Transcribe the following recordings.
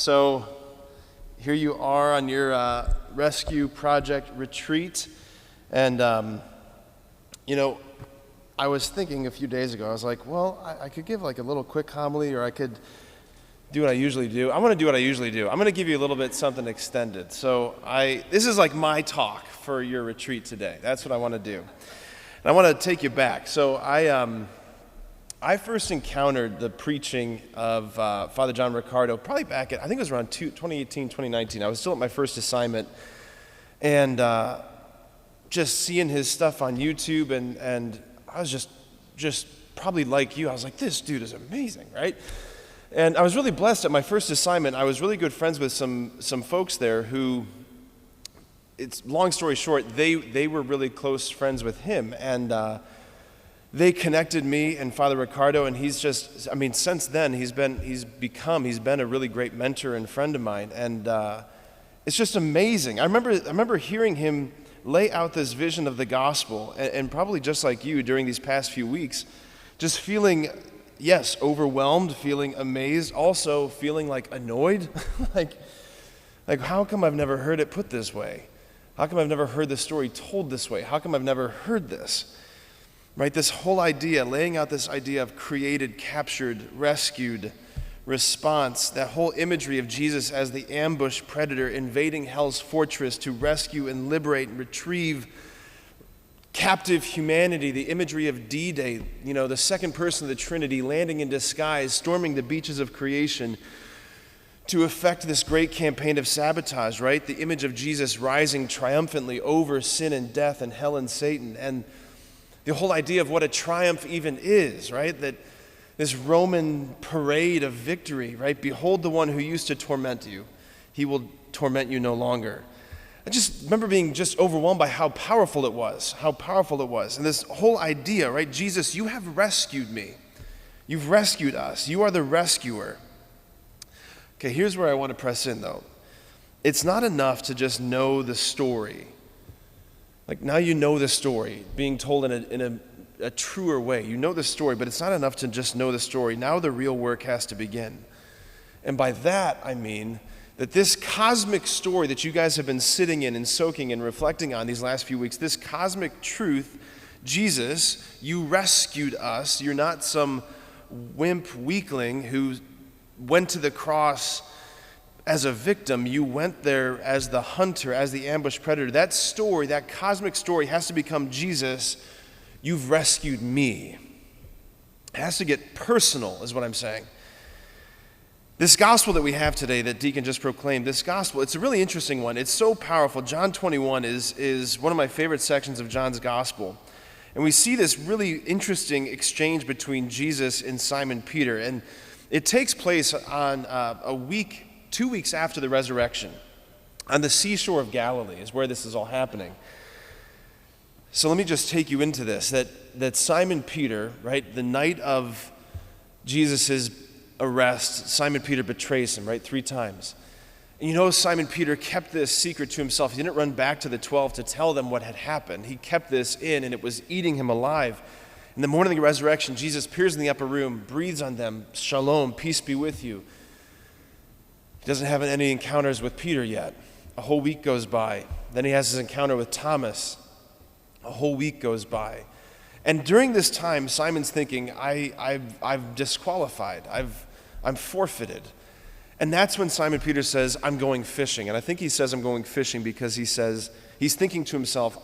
So here you are on your rescue project retreat. And, I was thinking a few days ago, I was like, well, I could give like a little quick homily, or I could do what I usually do. I'm going to do what I usually do. I'm going to give you a little bit something extended. So this is like my talk for your retreat today. That's what I want to do. And I want to take you back. So I first encountered the preaching of Father John Riccardo probably back at, I think it was around 2018, 2019. I was still at my first assignment, and just seeing his stuff on YouTube, and I was just probably like you. I was like, this dude is amazing, right? And I was really blessed at my first assignment. I was really good friends with some folks there who, it's long story short, they were really close friends with him, and they connected me and Father Riccardo, and he's just, since then he's been a really great mentor and friend of mine, and it's just amazing. I remember hearing him lay out this vision of the gospel, and probably just like you during these past few weeks, just feeling, yes, overwhelmed, feeling amazed, also feeling like annoyed, like how come I've never heard it put this way? How come I've never heard the story told this way? How come I've never heard this? Right, this whole idea, laying out this idea of created, captured, rescued, response, that whole imagery of Jesus as the ambush predator invading hell's fortress to rescue and liberate and retrieve captive humanity, the imagery of D-Day, the second person of the Trinity landing in disguise, storming the beaches of creation to effect this great campaign of sabotage, right? The image of Jesus rising triumphantly over sin and death and hell and Satan, and the whole idea of what a triumph even is, right? That this Roman parade of victory, right? Behold the one who used to torment you. He will torment you no longer. I just remember being just overwhelmed by how powerful it was. And this whole idea, right? Jesus, you have rescued me. You've rescued us. You are the rescuer. Okay, here's where I want to press in, though. It's not enough to just know the story. Like, now you know the story, being told in a truer way. You know the story, but it's not enough to just know the story. Now the real work has to begin. And by that, I mean that this cosmic story that you guys have been sitting in and soaking and reflecting on these last few weeks, this cosmic truth, Jesus, you rescued us. You're not some wimp weakling who went to the cross as a victim. You went there as the hunter, as the ambush predator. That story, that cosmic story, has to become Jesus. You've rescued me. It has to get personal, is what I'm saying. This gospel that we have today that Deacon just proclaimed, this gospel, it's a really interesting one. It's so powerful. John 21 is one of my favorite sections of John's gospel. And we see this really interesting exchange between Jesus and Simon Peter. And it takes place on 2 weeks after the resurrection. On the seashore of Galilee is where this is all happening. So let me just take you into this, that Simon Peter, right, the night of Jesus' arrest, Simon Peter betrays him, right, 3 times. And Simon Peter kept this secret to himself. He didn't run back to the 12 to tell them what had happened. He kept this in, and it was eating him alive. In the morning of the resurrection, Jesus appears in the upper room, breathes on them, shalom, peace be with you. He doesn't have any encounters with Peter yet. A whole week goes by. Then he has his encounter with Thomas. A whole week goes by. And during this time, Simon's thinking, I've disqualified. I'm forfeited. And that's when Simon Peter says, I'm going fishing. And I think he says I'm going fishing because he's thinking to himself,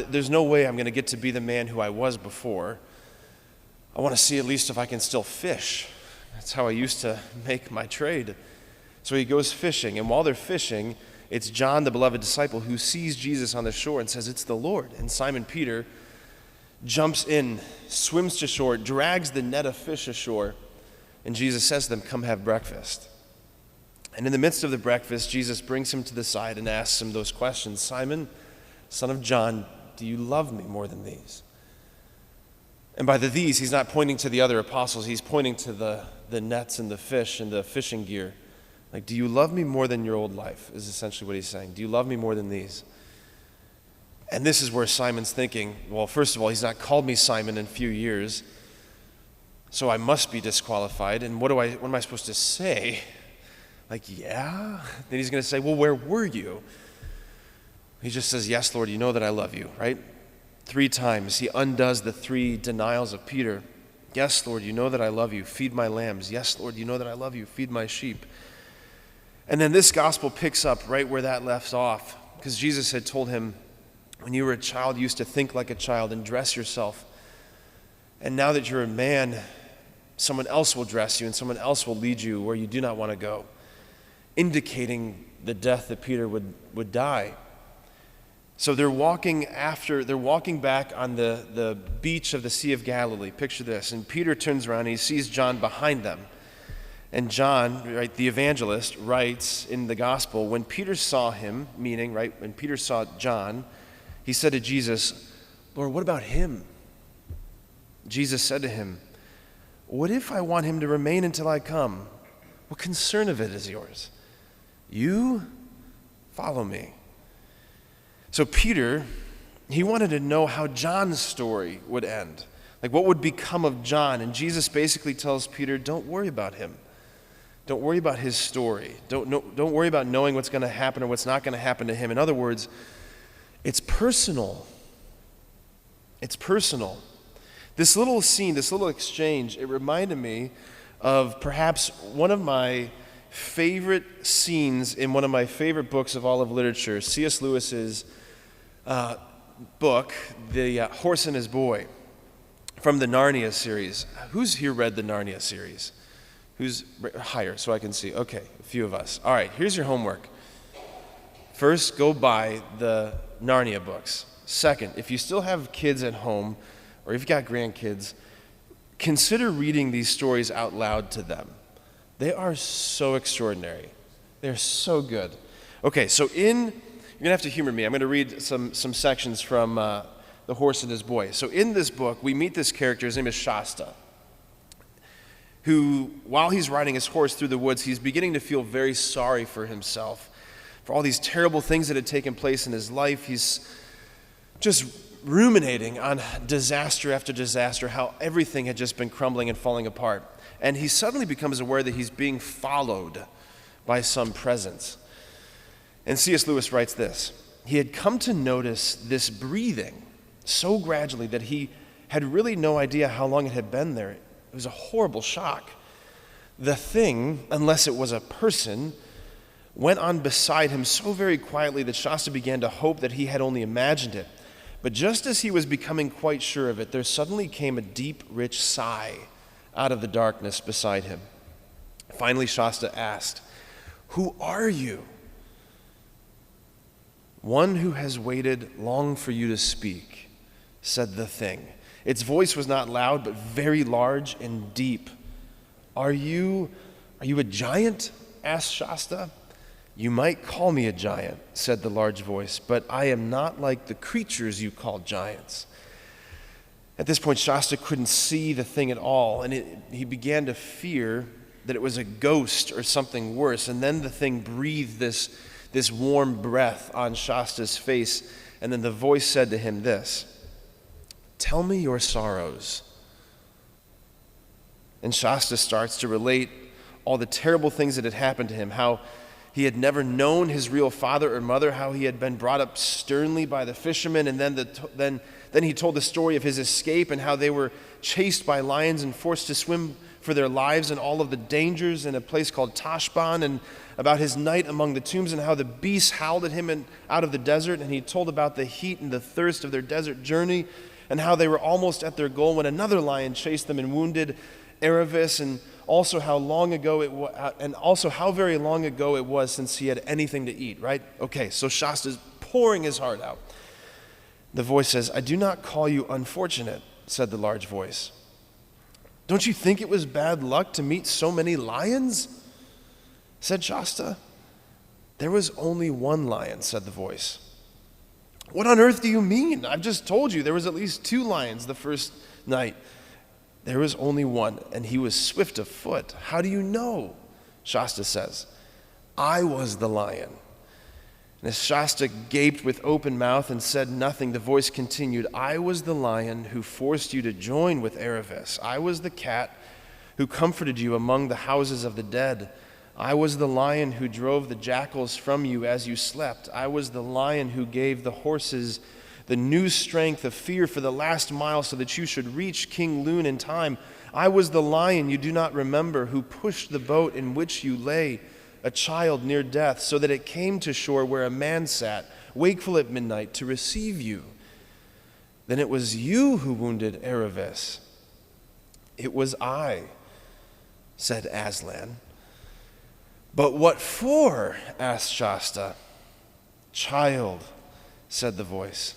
there's no way I'm going to get to be the man who I was before. I want to see at least if I can still fish. That's how I used to make my trade. So he goes fishing, and while they're fishing, it's John, the beloved disciple, who sees Jesus on the shore and says, it's the Lord. And Simon Peter jumps in, swims to shore, drags the net of fish ashore, and Jesus says to them, come have breakfast. And in the midst of the breakfast, Jesus brings him to the side and asks him those questions. Simon, son of John, do you love me more than these? And by the these, he's not pointing to the other apostles. He's pointing to the nets and the fish and the fishing gear. Like, do you love me more than your old life, is essentially what he's saying. Do you love me more than these? And this is where Simon's thinking, well, first of all, he's not called me Simon in a few years, so I must be disqualified. And what am I supposed to say? Like, yeah? Then he's going to say, well, where were you? He just says, yes, Lord, you know that I love you, right? 3 times he undoes the 3 denials of Peter. Yes, Lord, you know that I love you. Feed my lambs. Yes, Lord, you know that I love you. Feed my sheep. And then this gospel picks up right where that left off, because Jesus had told him, when you were a child, you used to think like a child and dress yourself. And now that you're a man, someone else will dress you and someone else will lead you where you do not want to go, indicating the death that Peter would die. So they're walking back on the beach of the Sea of Galilee. Picture this. And Peter turns around and he sees John behind them. And John, right, the evangelist, writes in the gospel, when Peter saw him, meaning, right, when Peter saw John, he said to Jesus, Lord, what about him? Jesus said to him, what if I want him to remain until I come? What concern of it is yours? You follow me. So Peter, he wanted to know how John's story would end. Like what would become of John? And Jesus basically tells Peter, don't worry about him. Don't worry about his story. Don't worry about knowing what's going to happen or what's not going to happen to him. In other words, it's personal. It's personal. This little scene, this little exchange, it reminded me of perhaps one of my favorite scenes in one of my favorite books of all of literature, C.S. Lewis's book, The Horse and His Boy, from the Narnia series. Who's here read the Narnia series? Who's higher so I can see? Okay, a few of us. All right, here's your homework. First, go buy the Narnia books. Second, if you still have kids at home, or if you've got grandkids, consider reading these stories out loud to them. They are so extraordinary. They're so good. Okay, so you're going to have to humor me. I'm going to read some sections from The Horse and His Boy. So in this book, we meet this character. His name is Shasta, who, while he's riding his horse through the woods, he's beginning to feel very sorry for himself, for all these terrible things that had taken place in his life. He's just ruminating on disaster after disaster, how everything had just been crumbling and falling apart. And he suddenly becomes aware that he's being followed by some presence. And C.S. Lewis writes this: he had come to notice this breathing so gradually that he had really no idea how long it had been there. It was a horrible shock. The thing, unless it was a person, went on beside him so very quietly that Shasta began to hope that he had only imagined it. But just as he was becoming quite sure of it, there suddenly came a deep, rich sigh out of the darkness beside him. Finally, Shasta asked, "Who are you?" "One who has waited long for you to speak," said the thing. Its voice was not loud, but very large and deep. Are you a giant?" asked Shasta. "You might call me a giant," said the large voice, "but I am not like the creatures you call giants." At this point, Shasta couldn't see the thing at all, and he began to fear that it was a ghost or something worse. And then the thing breathed this warm breath on Shasta's face, and then the voice said to him this: "Tell me your sorrows." And Shasta starts to relate all the terrible things that had happened to him, how he had never known his real father or mother, how he had been brought up sternly by the fishermen, and then he told the story of his escape and how they were chased by lions and forced to swim for their lives and all of the dangers in a place called Tashbaan, and about his night among the tombs and how the beasts howled at him out of the desert. And he told about the heat and the thirst of their desert journey and how they were almost at their goal when another lion chased them and wounded Aravis, and also how very long ago it was since he had anything to eat, right? Okay, so Shasta's pouring his heart out. The voice says, "I do not call you unfortunate," said the large voice. "Don't you think it was bad luck to meet so many lions?" said Shasta. "There was only one lion," said the voice. "What on earth do you mean? I've just told you there was at least 2 lions the first night." "There was only one, and he was swift of foot." "How do you know?" Shasta says. "I was the lion." And as Shasta gaped with open mouth and said nothing, the voice continued, "I was the lion who forced you to join with Aravis. I was the cat who comforted you among the houses of the dead. I was the lion who drove the jackals from you as you slept. I was the lion who gave the horses the new strength of fear for the last mile so that you should reach King Loon in time. I was the lion you do not remember who pushed the boat in which you lay, a child near death, so that it came to shore where a man sat, wakeful at midnight, to receive you. Then it was you who wounded Aravis. It was I, said Aslan. But what for? Asked Shasta. Child, said the voice,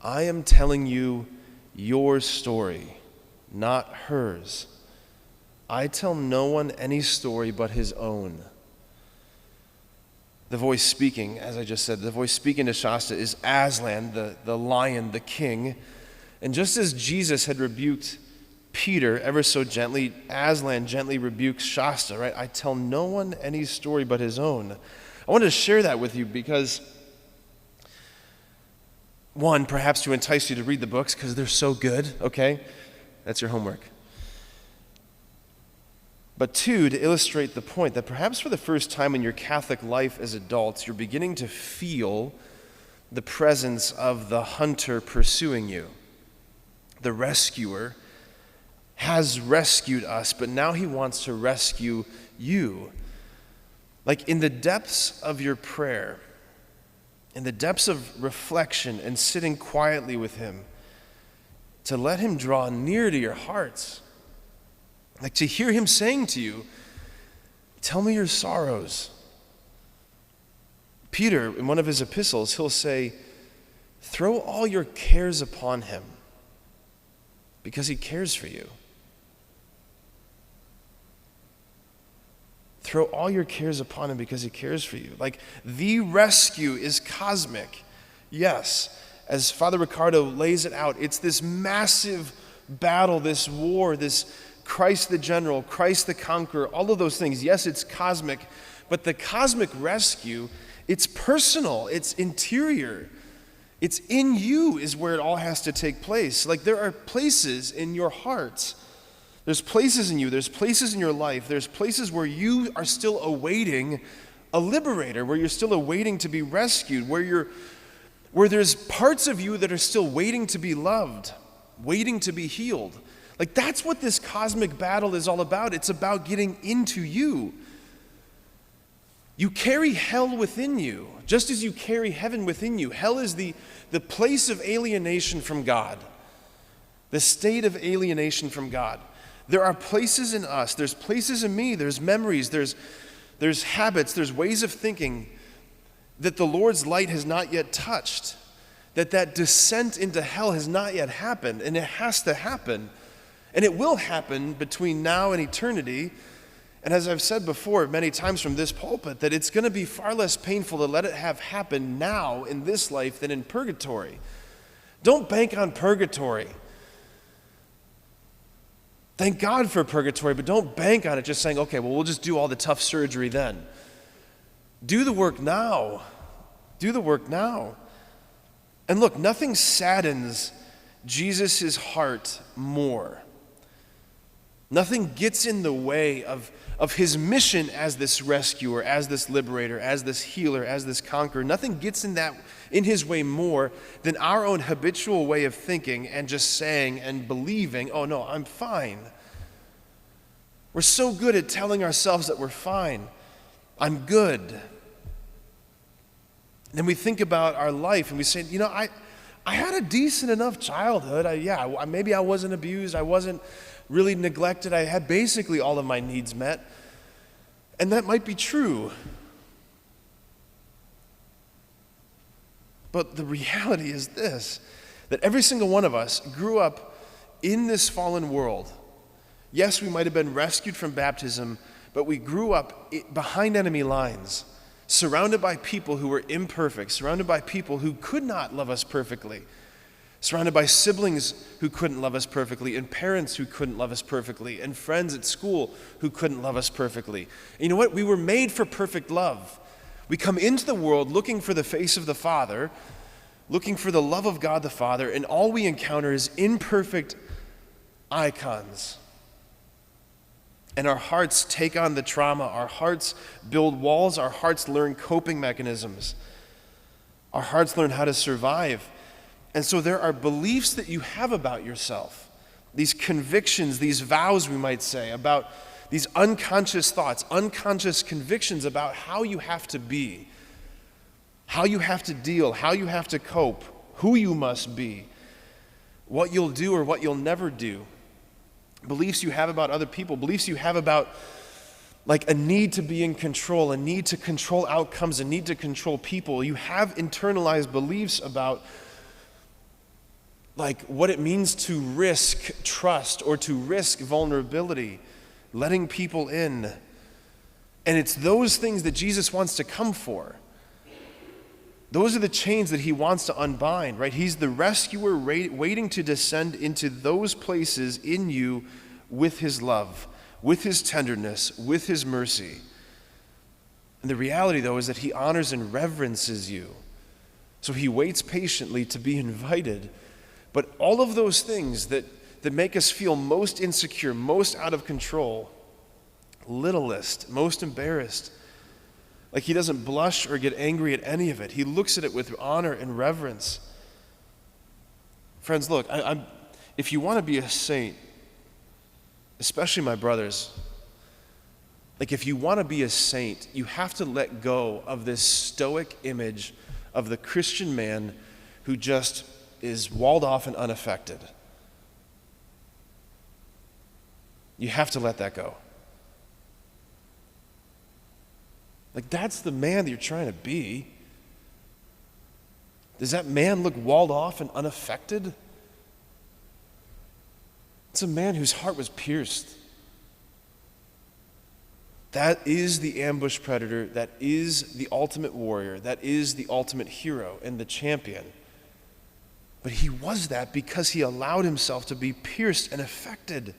I am telling you your story, not hers. I tell no one any story but his own. The voice speaking, as I just said, the voice speaking to Shasta is Aslan, the lion, the king. And just as Jesus had rebuked Peter ever so gently, Aslan gently rebukes Shasta, right? I tell no one any story but his own. I wanted to share that with you because, one, perhaps to entice you to read the books because they're so good, okay? That's your homework. But two, to illustrate the point that perhaps for the first time in your Catholic life as adults, you're beginning to feel the presence of the hunter pursuing you. The rescuer has rescued us, but now he wants to rescue you. Like in the depths of your prayer, in the depths of reflection and sitting quietly with him, to let him draw near to your hearts. Like to hear him saying to you, tell me your sorrows. Peter, in one of his epistles, he'll say, throw all your cares upon him because he cares for you. Throw all your cares upon him because he cares for you. Like the rescue is cosmic. Yes, as Father Ricardo lays it out, it's this massive battle, this war, this Christ the general, Christ the conqueror, all of those things. Yes, it's cosmic, but the cosmic rescue, it's personal, it's interior. It's in you is where it all has to take place. Like there are places in your heart. There's places in you, there's places in your life, there's places where you are still awaiting a liberator, where you're still awaiting to be rescued, where there's parts of you that are still waiting to be loved, waiting to be healed. Like that's what this cosmic battle is all about. It's about getting into you. You carry hell within you, just as you carry heaven within you. Hell is the place of alienation from God, the state of alienation from God. There are places in us, there's places in me, there's memories, there's habits, there's ways of thinking that the Lord's light has not yet touched, that descent into hell has not yet happened, and it has to happen. And it will happen between now and eternity. And as I've said before many times from this pulpit, that it's going to be far less painful to let it have happened now in this life than in purgatory. Don't bank on purgatory. Thank God for purgatory, but don't bank on it just saying, okay, well, we'll just do all the tough surgery then. Do the work now. Do the work now. And look, nothing saddens Jesus' heart more. Nothing gets in the way of his mission as this rescuer, as this liberator, as this healer, as this conqueror. Nothing gets in his way more than our own habitual way of thinking and just saying and believing, oh no, I'm fine. We're so good at telling ourselves that we're fine. I'm good. And then we think about our life and we say, you know, I had a decent enough childhood. Maybe I wasn't abused. I wasn't really neglected. I had basically all of my needs met. And that might be true. But the reality is this, that every single one of us grew up in this fallen world. Yes, we might have been rescued from baptism, but we grew up behind enemy lines, surrounded by people who were imperfect, surrounded by people who could not love us perfectly, surrounded by siblings who couldn't love us perfectly, and parents who couldn't love us perfectly, and friends at school who couldn't love us perfectly. And you know what? We were made for perfect love. We come into the world looking for the face of the Father, looking for the love of God the Father, and all we encounter is imperfect icons. And our hearts take on the trauma. Our hearts build walls. Our hearts learn coping mechanisms. Our hearts learn how to survive. And so there are beliefs that you have about yourself, these convictions, these vows, we might say, about these unconscious thoughts, unconscious convictions about how you have to be, how you have to deal, how you have to cope, who you must be, what you'll do or what you'll never do. Beliefs you have about other people, beliefs you have about like a need to be in control, a need to control outcomes, a need to control people. You have internalized beliefs about like what it means to risk trust or to risk vulnerability, letting people in. And it's those things that Jesus wants to come for. Those are the chains that he wants to unbind, right? He's the rescuer waiting to descend into those places in you with his love, with his tenderness, with his mercy. And the reality, though, is that he honors and reverences you. So he waits patiently to be invited. But all of those things that make us feel most insecure, most out of control, littlest, most embarrassed, like he doesn't blush or get angry at any of it. He looks at it with honor and reverence. Friends, look, if you want to be a saint, especially my brothers, like if you want to be a saint, you have to let go of this stoic image of the Christian man who just is walled off and unaffected. You have to let that go. Like, that's the man that you're trying to be. Does that man look walled off and unaffected? It's a man whose heart was pierced. That is the ambush predator. That is the ultimate warrior. That is the ultimate hero and the champion. But he was that because he allowed himself to be pierced and affected.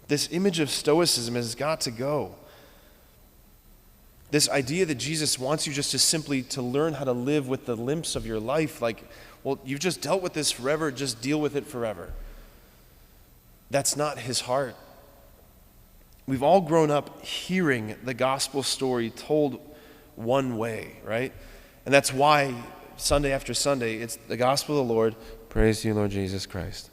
This image of stoicism has got to go. This idea that Jesus wants you just to simply to learn how to live with the limps of your life, like, well, you've just dealt with this forever, just deal with it forever. That's not his heart. We've all grown up hearing the gospel story told one way, right? And that's why Sunday after Sunday, it's the gospel of the Lord, praise you, Lord Jesus Christ.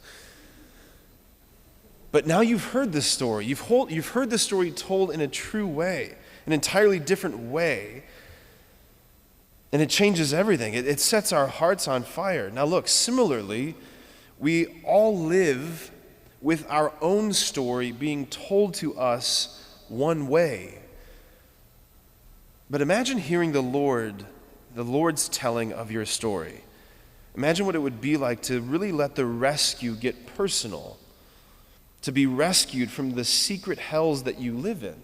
But now you've heard this story. You've heard the story told in a true way, an entirely different way, and it changes everything. It sets our hearts on fire. Now look, similarly, we all live with our own story being told to us one way. But imagine hearing the Lord's telling of your story. Imagine what it would be like to really let the rescue get personal, to be rescued from the secret hells that you live in,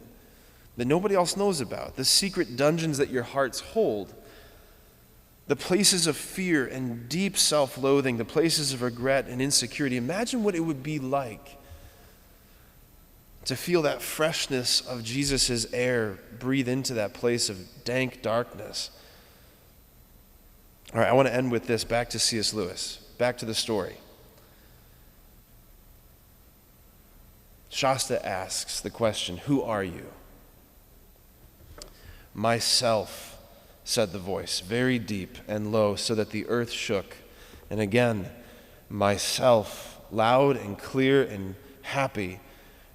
that nobody else knows about, the secret dungeons that your hearts hold, the places of fear and deep self-loathing, the places of regret and insecurity. Imagine what it would be like to feel that freshness of Jesus' air breathe into that place of dank darkness. All right, I want to end with this, back to C.S. Lewis, back to the story. Shasta asks the question, who are you? Myself, said the voice, very deep and low, so that the earth shook. And again, myself, loud and clear and happy.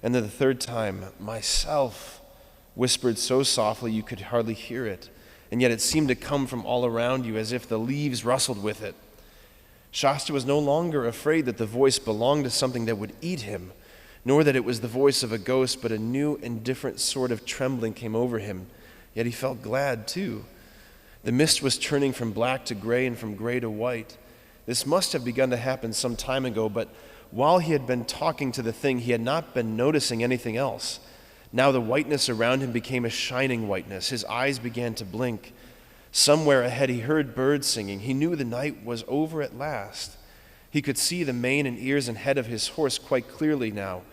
And then the third time, myself, whispered so softly you could hardly hear it. And yet it seemed to come from all around you as if the leaves rustled with it. Shasta was no longer afraid that the voice belonged to something that would eat him, nor that it was the voice of a ghost, but a new and different sort of trembling came over him. Yet he felt glad, too. The mist was turning from black to gray and from gray to white. This must have begun to happen some time ago, but while he had been talking to the thing, he had not been noticing anything else. Now the whiteness around him became a shining whiteness. His eyes began to blink. Somewhere ahead he heard birds singing. He knew the night was over at last. He could see the mane and ears and head of his horse quite clearly now.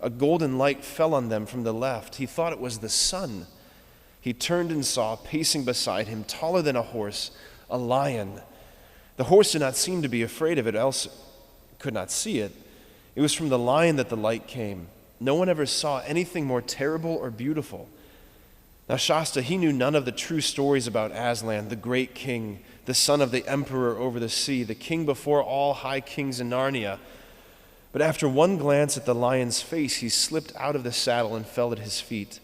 A golden light fell on them from the left. He thought it was the sun. He turned and saw, pacing beside him, taller than a horse, a lion. The horse did not seem to be afraid of it, else could not see it. It was from the lion that the light came. No one ever saw anything more terrible or beautiful. Now Shasta, he knew none of the true stories about Aslan, the great king, the son of the emperor over the sea, the king before all high kings in Narnia. But after one glance at the lion's face, he slipped out of the saddle and fell at his feet.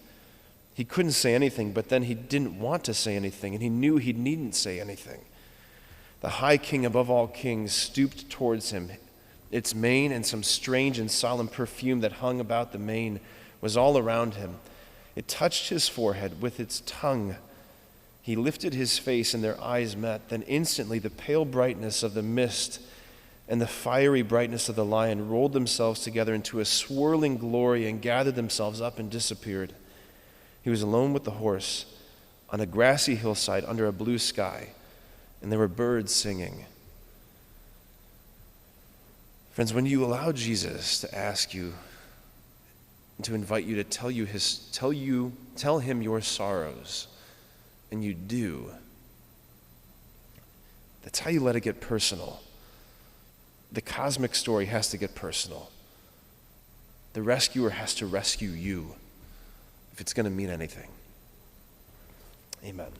He couldn't say anything, but then he didn't want to say anything, and he knew he needn't say anything. The high king above all kings stooped towards him. Its mane and some strange and solemn perfume that hung about the mane was all around him. It touched his forehead with its tongue. He lifted his face and their eyes met. Then instantly the pale brightness of the mist and the fiery brightness of the lion rolled themselves together into a swirling glory and gathered themselves up and disappeared. He was alone with the horse on a grassy hillside under a blue sky, and there were birds singing. Friends, when you allow Jesus to ask you, to invite you to tell him your sorrows, and you do, that's how you let it get personal. The cosmic story has to get personal. The rescuer has to rescue you if it's going to mean anything. Amen.